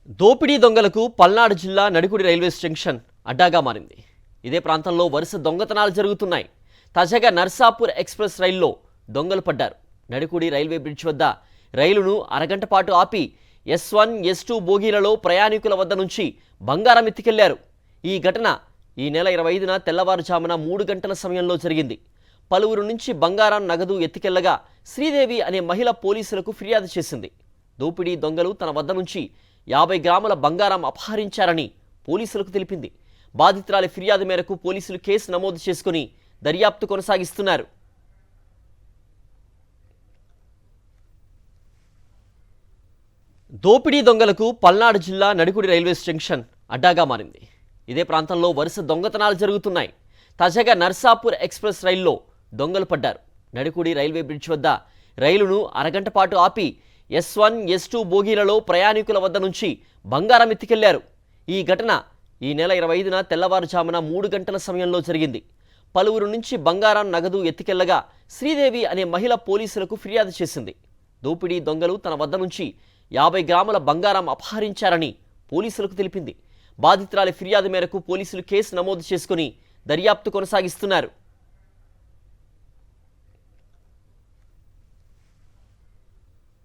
దోపిడీ దొంగలకు పల్నాడు జిల్లా నడికుడి రైల్వే స్టేషన్ అడ్డాగా మారింది. ఇదే ప్రాంతంలో వరుస దొంగతనాలు జరుగుతున్నాయి. తాజాగా నర్సాపూర్ ఎక్స్ప్రెస్ రైల్లో దొంగలు పడ్డారు. నడికుడి రైల్వే బ్రిడ్జ్ వద్ద రైలును అరగంట పాటు ఆపి S1, S2 బోగీలలో ప్రయాణికుల వద్ద నుంచి బంగారం ఎత్తుకెళ్లారు. ఈ ఘటన ఈ నెల 25న తెల్లవారుజామున 3 గంటల సమయంలో జరిగింది. పలువురు నుంచి బంగారం, నగదు ఎత్తుకెళ్లగా శ్రీదేవి అనే మహిళ పోలీసులకు ఫిర్యాదు చేసింది. దోపిడీ దొంగలు తన వద్ద నుంచి 50 గ్రాముల బంగారం అపహరించారని పోలీసులకు తెలిపింది. బాధితురాలి ఫిర్యాదు మేరకు పోలీసులు కేసు నమోదు చేసుకుని దర్యాప్తు కొనసాగిస్తున్నారు. దోపిడీ దొంగలకు పల్నాడు జిల్లా నడికుడి రైల్వే స్టేషన్ అడ్డాగా మారింది. ఇదే ప్రాంతంలో వరుస దొంగతనాలు జరుగుతున్నాయి. తాజాగా నర్సాపూర్ ఎక్స్ప్రెస్ రైల్లో దొంగలు పడ్డారు. నడికుడి రైల్వే బ్రిడ్జ్ వద్ద రైలును అరగంట పాటు ఆపి S1, S2 బోగీలలో ప్రయాణికుల వద్ద నుంచి బంగారం ఎత్తుకెళ్లారు. ఈ ఘటన ఈ నెల 25న తెల్లవారుజామున 3 గంటల సమయంలో జరిగింది. పలువురు నుంచి బంగారం, నగదు ఎత్తుకెళ్లగా శ్రీదేవి అనే మహిళ పోలీసులకు ఫిర్యాదు చేసింది. దోపిడీ దొంగలు తన వద్ద నుంచి 50 గ్రాముల బంగారం అపహరించారని పోలీసులకు తెలిపింది. బాధితురాలి ఫిర్యాదు మేరకు పోలీసులు కేసు నమోదు చేసుకుని దర్యాప్తు కొనసాగిస్తున్నారు.